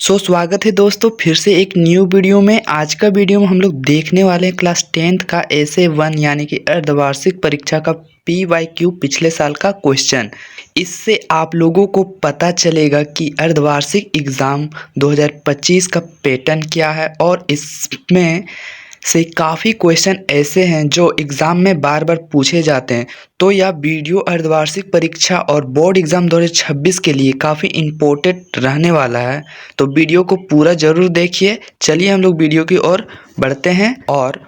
स्वागत है दोस्तों फिर से एक न्यू वीडियो में। आज का वीडियो में हम लोग देखने वाले हैं क्लास 10th का ऐसे 1 यानी कि अर्धवार्षिक परीक्षा का PYQ पिछले साल का क्वेश्चन। इससे आप लोगों को पता चलेगा कि अर्धवार्षिक एग्ज़ाम 2025 का पैटर्न क्या है और इसमें से काफ़ी क्वेश्चन ऐसे हैं जो एग्ज़ाम में बार बार पूछे जाते हैं। तो यह वीडियो अर्धवार्षिक परीक्षा और बोर्ड एग्ज़ाम 2026 के लिए काफ़ी इम्पोर्टेंट रहने वाला है, तो वीडियो को पूरा ज़रूर देखिए। चलिए हम लोग वीडियो की ओर बढ़ते हैं और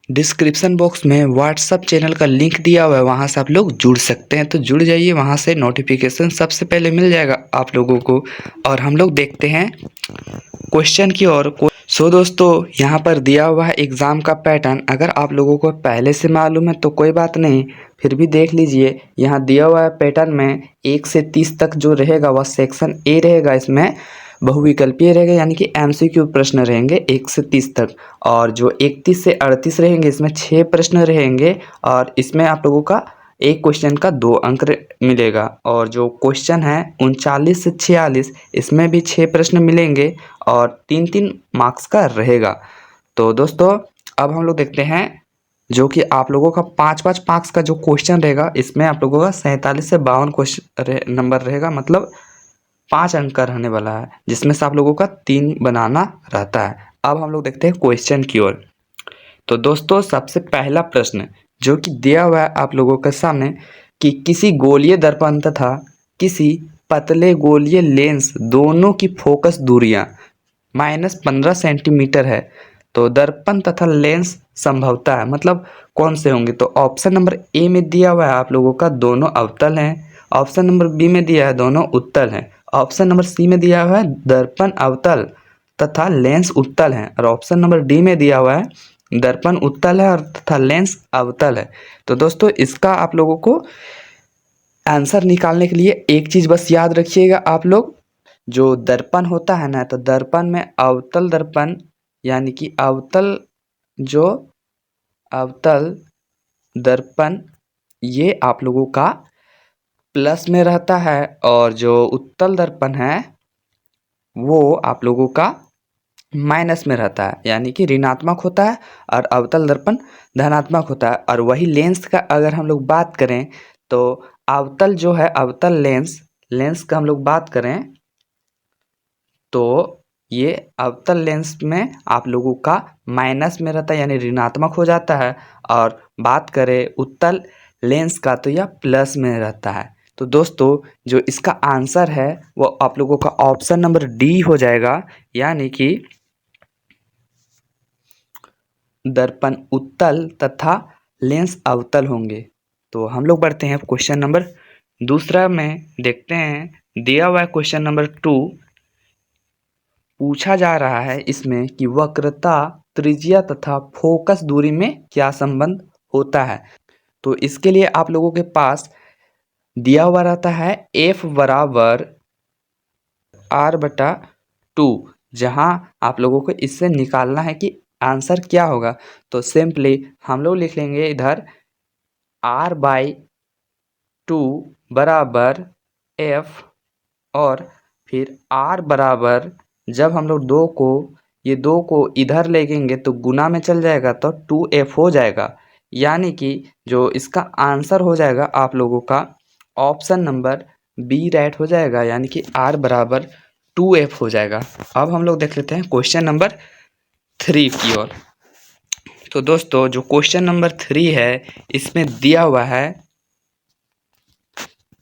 डिस्क्रिप्शन बॉक्स में व्हाट्सअप चैनल का लिंक दिया हुआ है, वहाँ से आप लोग जुड़ सकते हैं, तो जुड़ जाइए। वहाँ से नोटिफिकेशन सबसे पहले मिल जाएगा आप लोगों को। और हम लोग देखते हैं क्वेश्चन की ओर। दोस्तों यहाँ पर दिया हुआ है एग्ज़ाम का पैटर्न। अगर आप लोगों को पहले से मालूम है तो कोई बात नहीं, फिर भी देख लीजिए। यहाँ दिया हुआ है पैटर्न में 1 से 30 तक जो रहेगा वह सेक्शन ए रहेगा। इसमें बहुविकल्पीय रहेगा यानी कि MCQ प्रश्न रहेंगे 1 से 30 तक। और जो 31 से 38 रहेंगे इसमें 6 प्रश्न रहेंगे और इसमें आप लोगों का एक क्वेश्चन का 2 अंक मिलेगा। और जो क्वेश्चन है 39 से 46 इसमें भी 6 प्रश्न मिलेंगे और 3-3 मार्क्स का रहेगा। तो दोस्तों अब हम लोग देखते हैं जो कि आप लोगों का 5-5 मार्क्स का जो क्वेश्चन रहेगा, इसमें आप लोगों का 47 से 52 क्वेश्चन नंबर रहेगा, मतलब 5 अंक का रहने वाला है, जिसमें से आप लोगों का 3 बनाना रहता है। अब हम लोग देखते हैं क्वेश्चन की ओर। तो दोस्तों सबसे पहला प्रश्न जो कि दिया हुआ है आप लोगों के सामने कि किसी गोलीय दर्पण तथा किसी पतले गोलीय लेंस दोनों की फोकस दूरियां -15 सेंटीमीटर है, तो दर्पण तथा लेंस संभवतः है, मतलब कौन से होंगे। तो ऑप्शन नंबर ए में दिया हुआ है आप लोगों का दोनों अवतल हैं, ऑप्शन नंबर बी में दिया है दोनों उत्तल हैं, ऑप्शन नंबर सी में दिया हुआ है दर्पण अवतल तथा लेंस उत्तल हैं, और ऑप्शन नंबर डी में दिया हुआ है दर्पण उत्तल है और तथा लेंस अवतल है। तो दोस्तों इसका आप लोगों को आंसर निकालने के लिए एक चीज़ बस याद रखिएगा आप लोग, जो दर्पण होता है ना, तो दर्पण में अवतल दर्पण यानी कि जो अवतल दर्पण ये आप लोगों का प्लस में रहता है और जो उत्तल दर्पण है वो आप लोगों का माइनस में रहता है, यानी कि ऋणात्मक होता है, और अवतल दर्पण धनात्मक होता है। और वही लेंस का अगर हम लोग बात करें तो अवतल जो है अवतल लेंस का हम लोग बात करें तो ये अवतल लेंस में आप लोगों का माइनस में रहता है यानी ऋणात्मक हो जाता है, और बात करें उत्तल लेंस का तो यह प्लस में रहता है। तो दोस्तों जो इसका आंसर है वो आप लोगों का ऑप्शन नंबर डी हो जाएगा, यानी कि दर्पण उत्तल तथा लेंस अवतल होंगे। तो हम लोग बढ़ते हैं क्वेश्चन नंबर दूसरा में। देखते हैं दिया हुआ क्वेश्चन नंबर 2 पूछा जा रहा है इसमें कि वक्रता त्रिज्या तथा फोकस दूरी में क्या संबंध होता है। तो इसके लिए आप लोगों के पास दिया हुआ रहता है F बराबर R/2, जहां आप लोगों को इससे निकालना है कि आंसर क्या होगा। तो सिंपली हम लोग लिख लेंगे इधर R/2 बराबर F, और फिर R बराबर, जब हम लोग ये दो को इधर लेंगे तो गुना में चल जाएगा तो 2F हो जाएगा, यानी कि जो इसका आंसर हो जाएगा आप लोगों का ऑप्शन नंबर बी राइट हो जाएगा, यानी कि R बराबर 2F हो जाएगा। अब हम लोग देख लेते हैं क्वेश्चन नंबर 3 की ओर। तो दोस्तों जो क्वेश्चन नंबर 3 है इसमें दिया हुआ है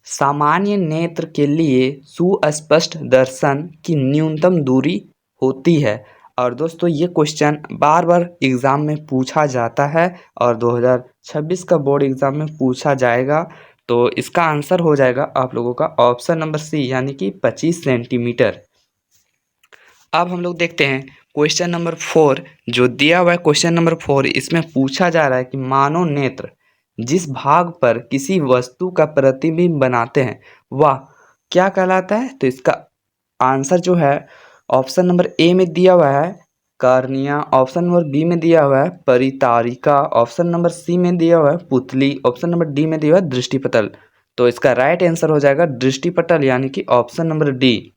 सामान्य नेत्र के लिए सुस्पष्ट दर्शन की न्यूनतम दूरी होती है। और दोस्तों ये क्वेश्चन बार बार एग्ज़ाम में पूछा जाता है और 2026 का बोर्ड एग्ज़ाम में पूछा जाएगा। तो इसका आंसर हो जाएगा आप लोगों का ऑप्शन नंबर सी, यानी कि 25 सेंटीमीटर। अब हम लोग देखते हैं क्वेश्चन नंबर 4 जो दिया हुआ है। क्वेश्चन नंबर 4 इसमें पूछा जा रहा है कि मानव नेत्र जिस भाग पर किसी वस्तु का प्रतिबिंब बनाते हैं वह क्या कहलाता है। तो इसका आंसर जो है ऑप्शन नंबर ए में दिया हुआ है कार्निया, ऑप्शन नंबर बी में दिया हुआ है परितारिका, ऑप्शन नंबर सी में दिया हुआ है पुतली, ऑप्शन नंबर डी में दिया हुआ है दृष्टिपटल। तो इसका राइट आंसर हो जाएगा दृष्टिपटल, यानी कि ऑप्शन नंबर डी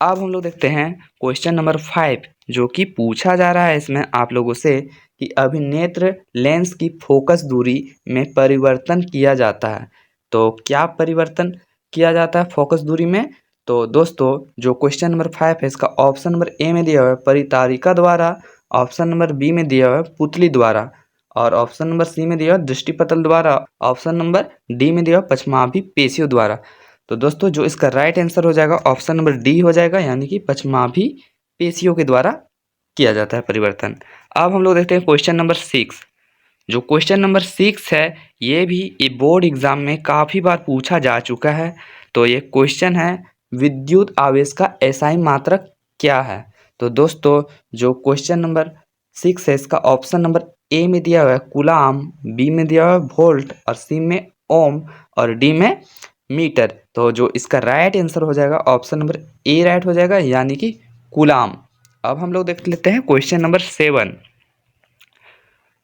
अब हम लोग देखते हैं क्वेश्चन नंबर 5, जो कि पूछा जा रहा है इसमें आप लोगों से कि अभिनेत्र लेंस की फोकस दूरी में परिवर्तन किया जाता है। तो क्या परिवर्तन किया जाता है फोकस दूरी में? तो दोस्तों जो क्वेश्चन नंबर 5 है इसका ऑप्शन नंबर ए में दिया हुआ है परितारिका द्वारा, ऑप्शन नंबर बी में दिया हुआ है पुतली द्वारा, और ऑप्शन नंबर सी में दिया हुआ है दृष्टिपटल द्वारा, ऑप्शन नंबर डी में दिया हुआ है पश्चमाभि पेशियों द्वारा। तो दोस्तों जो इसका राइट आंसर हो जाएगा ऑप्शन नंबर डी हो जाएगा, यानी कि पश्चमाभि पेशियों के द्वारा किया जाता है परिवर्तन। अब हम लोग देखते हैं क्वेश्चन नंबर 6। जो क्वेश्चन नंबर 6 है ये भी बोर्ड एग्जाम में काफ़ी बार पूछा जा चुका है। तो ये क्वेश्चन है विद्युत आवेश का एसआई मात्रक क्या है? तो दोस्तों जो क्वेश्चन नंबर 6 है इसका ऑप्शन नंबर ए में दिया हुआ है कूलाम, बी में दिया हुआ है वोल्ट, और सी में ओम, और डी में मीटर। तो जो इसका राइट आंसर हो जाएगा ऑप्शन नंबर ए राइट हो जाएगा, यानी कि कूलाम। अब हम लोग देख लेते हैं क्वेश्चन नंबर 7।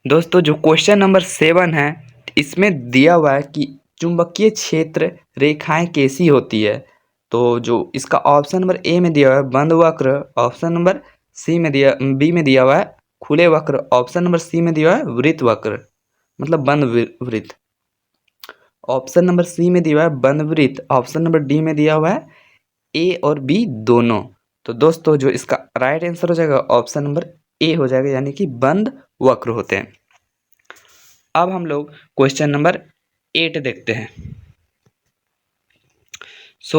दोस्तों जो क्वेश्चन नंबर 7 है इसमें दिया हुआ है कि चुंबकीय क्षेत्र रेखाएं कैसी होती है? तो जो इसका ऑप्शन नंबर ए में दिया हुआ है बंद वक्र, ऑप्शन नंबर बी में दिया हुआ है खुले वक्र, ऑप्शन नंबर सी में दिया हुआ है वृत्त वक्र, मतलब बंद वृत्त, ऑप्शन नंबर सी में दिया हुआ है बंद वृत्त, ऑप्शन नंबर डी में दिया हुआ है ए और बी दोनों। तो दोस्तों जो इसका राइट आंसर हो जाएगा ऑप्शन नंबर ए हो जाएगा, यानी कि बंद वक्र होते हैं। अब हम लोग क्वेश्चन नंबर 8 देखते हैं।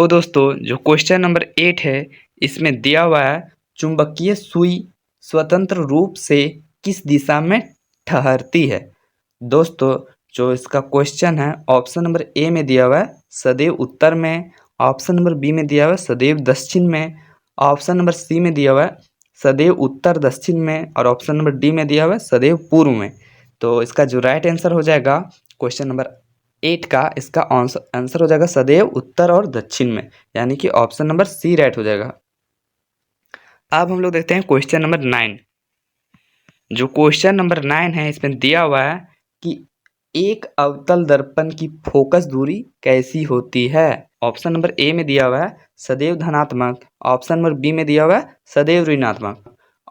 दोस्तों जो क्वेश्चन नंबर 8 है इसमें दिया हुआ है चुंबकीय सुई स्वतंत्र रूप से किस दिशा में ठहरती है? दोस्तों जो इसका क्वेश्चन है ऑप्शन नंबर ए में दिया हुआ है सदैव उत्तर में, ऑप्शन नंबर बी में दिया हुआ है सदैव दक्षिण में, ऑप्शन नंबर सी में दिया हुआ है सदैव उत्तर दक्षिण में, और ऑप्शन नंबर डी में दिया हुआ है सदैव पूर्व में। तो इसका जो राइट आंसर हो जाएगा क्वेश्चन नंबर 8 का, इसका आंसर हो जाएगा सदैव उत्तर और दक्षिण में, यानी कि ऑप्शन नंबर सी राइट हो जाएगा। अब हम लोग देखते हैं क्वेश्चन नंबर 9। जो क्वेश्चन नंबर 9 है इसमें दिया हुआ है कि एक अवतल दर्पण की फोकस दूरी कैसी होती है? ऑप्शन नंबर ए में दिया हुआ है सदैव धनात्मक, ऑप्शन नंबर बी में दिया हुआ है सदैव ऋणात्मक,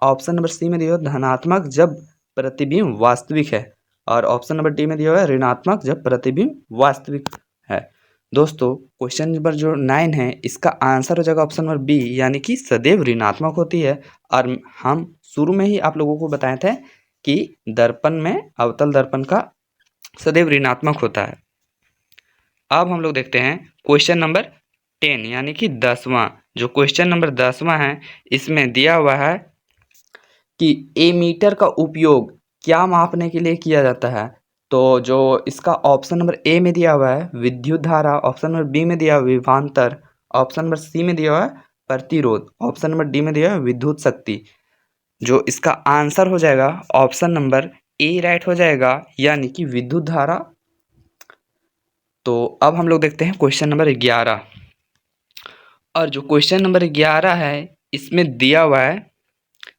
ऑप्शन नंबर सी में दिया हुआ है धनात्मक जब प्रतिबिंब वास्तविक है, और ऑप्शन नंबर डी में दिया हुआ है ऋणात्मक जब प्रतिबिंब वास्तविक है। दोस्तों क्वेश्चन नंबर जो 9 है इसका आंसर हो जाएगा ऑप्शन नंबर बी, यानी कि सदैव ऋणात्मक होती है। और हम शुरू में ही आप लोगों को बताए थे कि दर्पण में अवतल दर्पण का सदैव ऋणात्मक होता है। अब हम लोग देखते हैं क्वेश्चन नंबर 10, यानी कि 10वां। जो क्वेश्चन नंबर 10वां है इसमें दिया हुआ है कि एमीटर का उपयोग क्या मापने के लिए किया जाता है? तो जो इसका ऑप्शन नंबर ए में दिया हुआ है विद्युत धारा, ऑप्शन नंबर बी में दिया हुआ है विभवांतर, ऑप्शन नंबर सी में दिया हुआ है प्रतिरोध, ऑप्शन नंबर डी में दिया हुआ है विद्युत शक्ति। जो इसका आंसर हो जाएगा ऑप्शन नंबर ए राइट हो जाएगा, यानी कि विद्युत धारा। तो अब हम लोग देखते हैं क्वेश्चन नंबर 11। और जो क्वेश्चन नंबर 11 है इसमें दिया हुआ है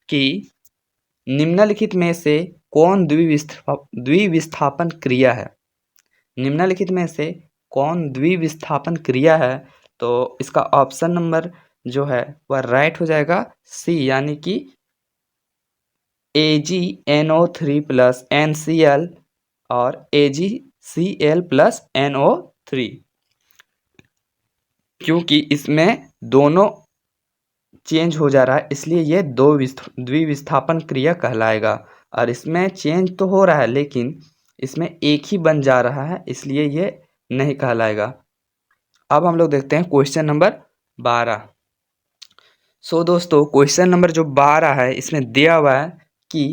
कि निम्नलिखित में से कौन द्विविस्थापन क्रिया है? निम्नलिखित में से कौन द्विविस्थापन क्रिया है? तो इसका ऑप्शन नंबर जो है वह राइट हो जाएगा सी, यानी कि AgNO3 प्लस NCl और AgCl प्लस NO3, क्योंकि इसमें दोनों चेंज हो जा रहा है इसलिए ये द्विविस्थापन क्रिया कहलाएगा। और इसमें चेंज तो हो रहा है लेकिन इसमें एक ही बन जा रहा है इसलिए ये नहीं कहलाएगा। अब हम लोग देखते हैं क्वेश्चन नंबर 12। दोस्तों क्वेश्चन नंबर जो 12 है इसमें दिया हुआ है कि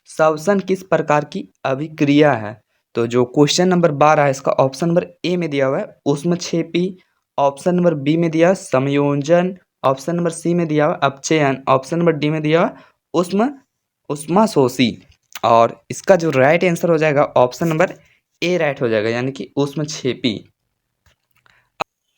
श्वसन किस प्रकार की अभिक्रिया है? तो जो क्वेश्चन नंबर 12 है इसका ऑप्शन नंबर ए में दिया हुआ है ऊष्मक्षेपी, ऑप्शन नंबर बी में दिया संयोजन, ऑप्शन नंबर सी में दिया हुआ अपचयन, ऑप्शन नंबर डी में दिया हुआ ऊष्माशोषी, और इसका जो राइट आंसर हो जाएगा ऑप्शन नंबर ए राइट हो जाएगा, यानी कि ऊष्मक्षेपी।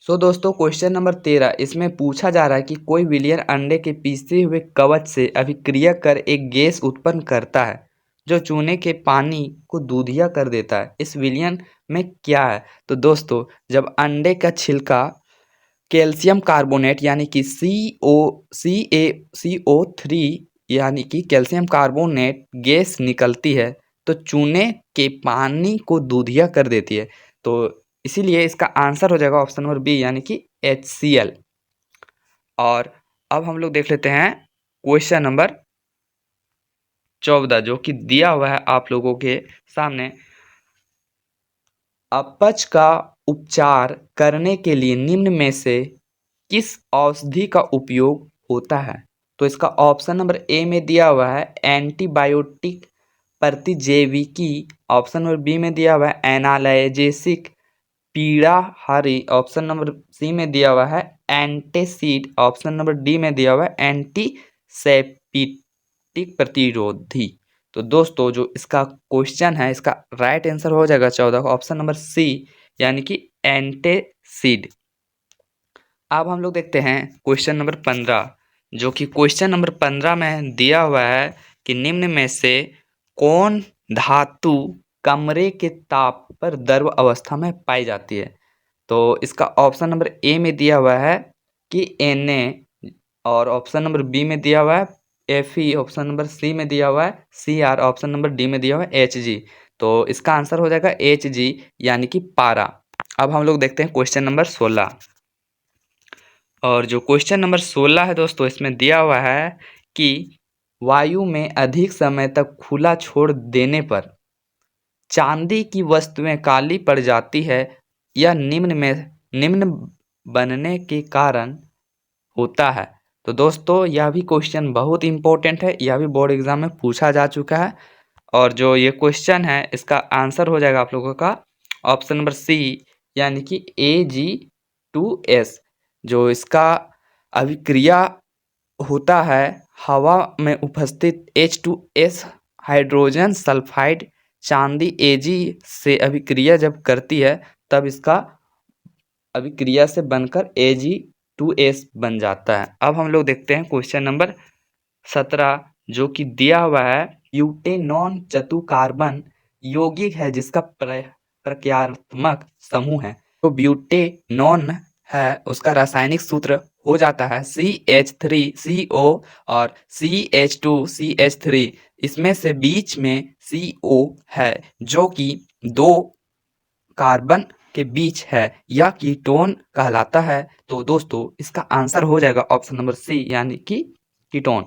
दोस्तों क्वेश्चन नंबर 13 इसमें पूछा जा रहा है कि कोई विलयन अंडे के पिसे हुए कवच से अभिक्रिया कर एक गैस उत्पन्न करता है जो चूने के पानी को दूधिया कर देता है। इस विलयन में क्या है? तो दोस्तों जब अंडे का छिलका कैल्शियम कार्बोनेट यानी कि CO3 यानी कि कैल्शियम कार्बोनेट गैस निकलती है तो चूने के पानी को दूधिया कर देती है। तो इसीलिए इसका आंसर हो जाएगा ऑप्शन नंबर बी यानी कि HCl। और अब हम लोग देख लेते हैं क्वेश्चन नंबर 14 जो कि दिया हुआ है आप लोगों के सामने। अपच का उपचार करने के लिए निम्न में से किस औषधि का उपयोग होता है? तो इसका ऑप्शन नंबर ए में दिया हुआ है एंटीबायोटिक प्रतिजैविकी, ऑप्शन नंबर बी में दिया हुआ है एनाल्जेसिक पीड़ाहारी, ऑप्शन नंबर सी में दिया हुआ है एंटासिड, ऑप्शन नंबर डी में दिया हुआ है एंटीसेप्टिक प्रतिरोधी। तो दोस्तों जो इसका क्वेश्चन है इसका राइट आंसर हो जाएगा 14 का ऑप्शन नंबर सी यानी कि एंटासिड। अब हम लोग देखते हैं क्वेश्चन नंबर 15 जो कि क्वेश्चन नंबर 15 में दिया हुआ है कि निम्न में से कौन धातु कमरे के ताप पर द्रव अवस्था में पाई जाती है? तो इसका ऑप्शन नंबर ए में दिया हुआ है कि Na, और ऑप्शन नंबर बी में दिया हुआ है Fe, ऑप्शन नंबर सी में दिया हुआ है Cr, ऑप्शन नंबर डी में दिया हुआ है Hg। तो इसका आंसर हो जाएगा Hg यानी कि पारा। अब हम लोग देखते हैं क्वेश्चन नंबर 16 और जो क्वेश्चन नंबर 16 है दोस्तों इसमें दिया हुआ है कि वायु में अधिक समय तक खुला छोड़ देने पर चांदी की वस्तुएं काली पड़ जाती है या निम्न बनने के कारण होता है। तो दोस्तों यह भी क्वेश्चन बहुत इंपॉर्टेंट है, यह भी बोर्ड एग्जाम में पूछा जा चुका है और जो ये क्वेश्चन है इसका आंसर हो जाएगा आप लोगों का ऑप्शन नंबर सी यानी कि Ag2S। जो इसका अभिक्रिया होता है हवा में उपस्थित H2S हाइड्रोजन सल्फाइड चांदी Ag से अभिक्रिया जब करती है तब इसका अभिक्रिया से बनकर Ag2S बन जाता है। अब हम लोग देखते हैं क्वेश्चन नंबर 17 जो कि दिया हुआ है ब्यूटेनॉन चतुर्कार्बन यौगिक है जिसका प्रक्रियात्मक समूह है। तो ब्यूटेनॉन है उसका रासायनिक सूत्र हो जाता है CH3CO और CH2CH3। इसमें से बीच में CO है जो कि दो कार्बन के बीच है, यह कीटोन कहलाता है। तो दोस्तों इसका आंसर हो जाएगा ऑप्शन नंबर सी यानी कि कीटोन।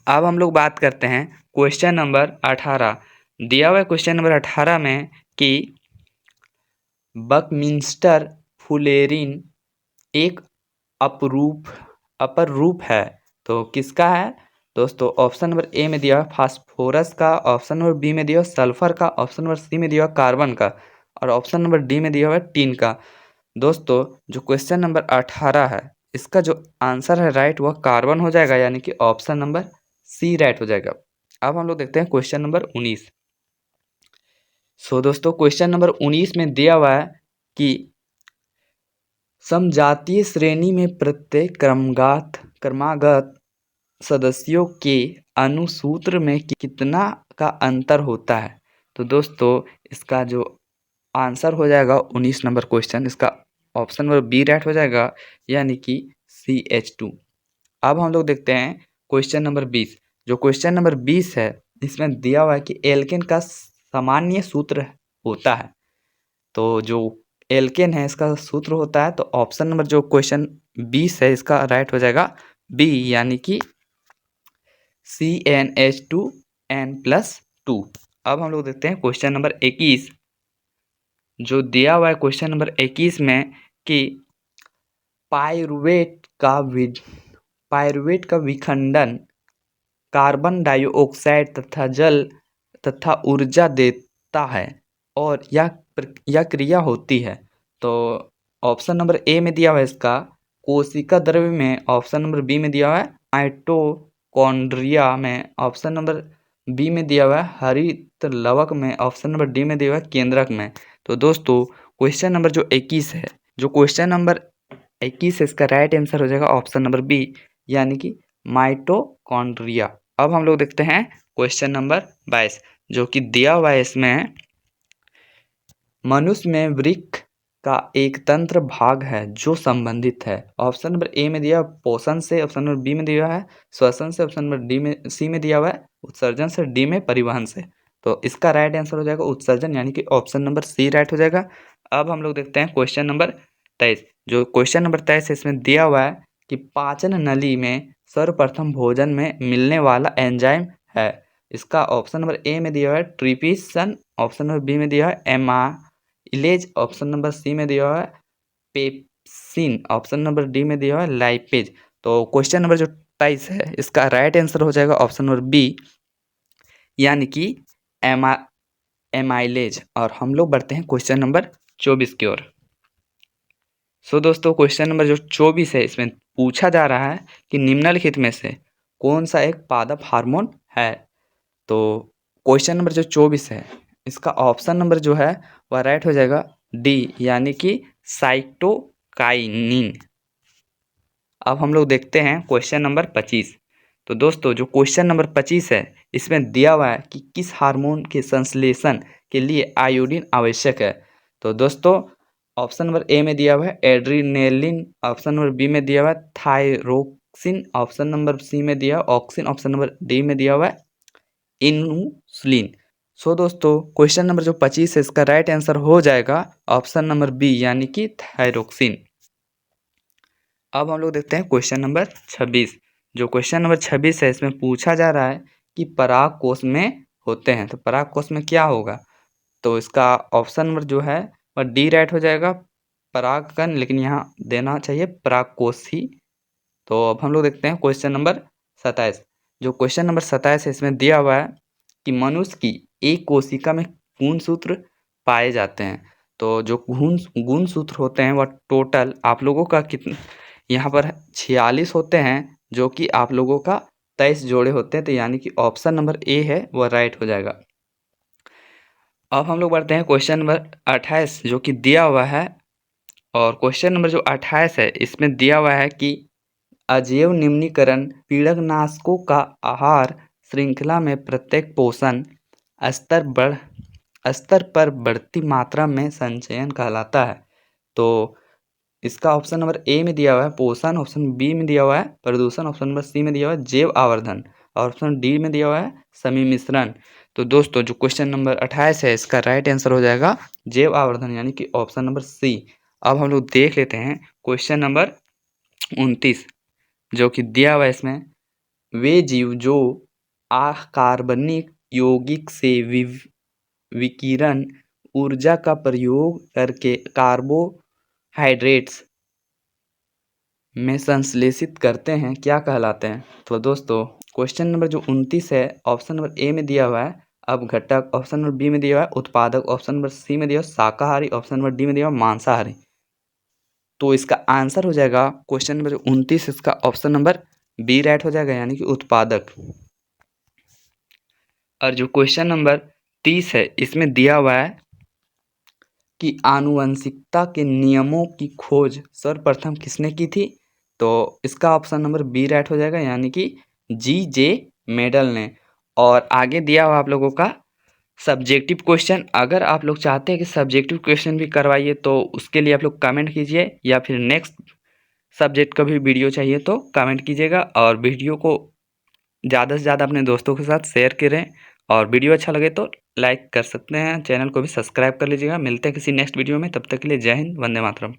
अब हम लोग बात करते हैं क्वेश्चन नंबर 18। दिया हुआ क्वेश्चन नंबर 18 में कि बकमिंस्टर फुलेरिन एक अपर रूप है तो किसका है? दोस्तों ऑप्शन नंबर ए में दिया हुआ फास्फोरस का, ऑप्शन नंबर बी में दिया हुआ सल्फर का, ऑप्शन नंबर सी में दिया हुआ कार्बन का और ऑप्शन नंबर डी में दिया हुआ टीन का। दोस्तों जो क्वेश्चन नंबर 18 है इसका जो आंसर है राइट वह कार्बन हो जाएगा यानी कि ऑप्शन नंबर सी राइट हो जाएगा। अब हम लोग देखते हैं क्वेश्चन नंबर 19। दोस्तों क्वेश्चन नंबर 19 में दिया हुआ है कि समजातीय श्रेणी में प्रत्येक क्रमागत सदस्यों के अनुसूत्र में कितना का अंतर होता है? तो दोस्तों इसका जो आंसर हो जाएगा 19 नंबर क्वेश्चन इसका ऑप्शन नंबर बी राइट हो जाएगा यानी कि CH2। अब हम लोग देखते हैं क्वेश्चन नंबर 20। जो क्वेश्चन नंबर 20 है इसमें दिया हुआ है कि एल्केन का सामान्य सूत्र होता है। तो जो एल्केन है इसका सूत्र होता है तो ऑप्शन नंबर जो क्वेश्चन 20 है इसका राइट हो जाएगा बी यानी कि CnH2n+2। अब हम लोग देखते हैं क्वेश्चन नंबर 21। जो दिया हुआ है क्वेश्चन नंबर 21 में कि पाइरुवेट का विखंडन कार्बन डाइऑक्साइड तथा जल तथा ऊर्जा देता है और यह क्रिया होती है। तो ऑप्शन नंबर ए में दिया हुआ है इसका कोशिका द्रव्य में, ऑप्शन नंबर बी में दिया हुआ है माइटोकॉन्ड्रिया में, ऑप्शन नंबर बी में दिया हुआ है हरित लवक में, ऑप्शन नंबर डी में दिया हुआ है केंद्रक में। तो दोस्तों क्वेश्चन नंबर जो 21 है जो क्वेश्चन नंबर 21 है इसका राइट आंसर हो जाएगा ऑप्शन नंबर बी यानी कि माइटोकॉन्ड्रिया। अब हम लोग देखते हैं क्वेश्चन नंबर 22 जो कि दिया हुआ है इसमें मनुष्य में वृक्क का एक तंत्र भाग है जो संबंधित है। ऑप्शन नंबर ए में दिया पोषण से, ऑप्शन नंबर बी में दिया है श्वसन से, ऑप्शन नंबर सी में दिया हुआ है उत्सर्जन से, डी में परिवहन से। तो इसका राइट आंसर हो जाएगा उत्सर्जन, यानी कि ऑप्शन नंबर सी राइट हो जाएगा। अब हम लोग देखते हैं क्वेश्चन नंबर 23। जो क्वेश्चन नंबर 23 है इसमें दिया हुआ है कि पाचन नली में सर्वप्रथम भोजन में मिलने वाला एंजाइम है। इसका ऑप्शन नंबर ए में दिया हुआ है ट्रिप्सिन, ऑप्शन नंबर बी में दिया है एमाइलेज, ऑप्शन नंबर सी में दिया हुआ है पेप्सिन, ऑप्शन नंबर डी में दिया हुआ है लाइपेज। तो क्वेश्चन नंबर जो 23 है इसका राइट आंसर हो जाएगा ऑप्शन नंबर बी, यानी कि एमाइलेज। और हम लोग बढ़ते हैं क्वेश्चन नंबर 24 की ओर। सो दोस्तों क्वेश्चन नंबर जो 24 है इसमें पूछा जा रहा है कि निम्नलिखित में से कौन सा एक पादप हार्मोन है। तो क्वेश्चन नंबर जो 24 है इसका ऑप्शन नंबर जो है वह राइट हो जाएगा डी, यानी कि साइटोकाइनिन। अब हम लोग देखते हैं क्वेश्चन नंबर 25। तो दोस्तों जो क्वेश्चन नंबर 25 है इसमें दिया हुआ है कि किस हार्मोन के संश्लेषण के लिए आयोडीन आवश्यक है। तो दोस्तों ऑप्शन नंबर ए में दिया हुआ है एड्रीनेलिन, ऑप्शन नंबर बी में दिया हुआ है थायरोक्सिन, ऑप्शन नंबर सी में दिया ऑक्सिन, ऑप्शन नंबर डी में दिया हुआ है इंसुलिन। सो दोस्तों क्वेश्चन नंबर जो 25 है इसका राइट आंसर हो जाएगा ऑप्शन नंबर बी, यानी कि थायरोक्सिन। अब हम लोग देखते हैं क्वेश्चन नंबर 26। जो क्वेश्चन नंबर 26 है इसमें पूछा जा रहा है कि पराग कोश में होते हैं। तो पराग कोश में क्या होगा, तो इसका ऑप्शन नंबर जो है वह डी राइट हो जाएगा परागकण, लेकिन यहाँ देना चाहिए पराग कोश ही। तो अब हम लोग देखते हैं क्वेश्चन नंबर 27। जो क्वेश्चन नंबर 27 है इसमें दिया हुआ है कि मनुष्य की एक कोशिका में गुणसूत्र पाए जाते हैं। तो जो गुणसूत्र होते हैं वह टोटल आप लोगों का कितना यहाँ पर 46 होते हैं, जो कि आप लोगों का 23 जोड़े होते हैं। तो यानी कि ऑप्शन नंबर ए है वह राइट हो जाएगा। अब हम लोग बढ़ते हैं क्वेश्चन नंबर 28 जो कि दिया हुआ है। और क्वेश्चन नंबर जो 28 है इसमें दिया हुआ है कि अजैव निम्नीकरण पीड़कनाशकों का आहार श्रृंखला में प्रत्येक पोषण स्तर पर बढ़ती मात्रा में संचयन कहलाता है। तो इसका ऑप्शन नंबर ए में दिया हुआ है पोषण, ऑप्शन बी में दिया हुआ है प्रदूषण, ऑप्शन नंबर सी में दिया हुआ है जैव आवर्धन, और ऑप्शन डी में दिया हुआ है समिश्रण। तो दोस्तों जो क्वेश्चन नंबर 28 है इसका राइट आंसर हो जाएगा जैव आवर्धन, यानी कि ऑप्शन नंबर सी। अब हम लोग देख लेते हैं क्वेश्चन नंबर 29 जो कि दिया हुआ है इसमें, वे जीव जो अकार्बनिक यौगिक से विकिरण ऊर्जा का प्रयोग करके कार्बोहाइड्रेट्स में संश्लेषित करते हैं क्या कहलाते हैं। तो दोस्तों क्वेश्चन नंबर जो 29 है ऑप्शन नंबर ए में दिया हुआ है अपघटक, ऑप्शन नंबर बी में दिया हुआ है उत्पादक, ऑप्शन नंबर सी में दिया हुआ शाकाहारी, ऑप्शन नंबर डी में दिया हुआ मांसाहारी। तो इसका आंसर हो जाएगा क्वेश्चन नंबर 29 इसका ऑप्शन नंबर बी राइट हो जाएगा, यानी कि उत्पादक। और जो क्वेश्चन नंबर 30 है इसमें दिया हुआ है कि आनुवंशिकता के नियमों की खोज सर्वप्रथम किसने की थी। तो इसका ऑप्शन नंबर बी राइट हो जाएगा, यानी कि जी.जे. मेडल ने। और आगे दिया हुआ आप लोगों का सब्जेक्टिव क्वेश्चन, अगर आप लोग चाहते हैं कि सब्जेक्टिव क्वेश्चन भी करवाइए तो उसके लिए आप लोग कमेंट कीजिए, या फिर नेक्स्ट सब्जेक्ट का भी वीडियो चाहिए तो कमेंट कीजिएगा। और वीडियो को ज़्यादा से ज़्यादा अपने दोस्तों के साथ शेयर करें, और वीडियो अच्छा लगे तो लाइक कर सकते हैं, चैनल को भी सब्सक्राइब कर लीजिएगा। मिलते हैं किसी नेक्स्ट वीडियो में, तब तक के लिए जय हिंद, वंदे मातरम।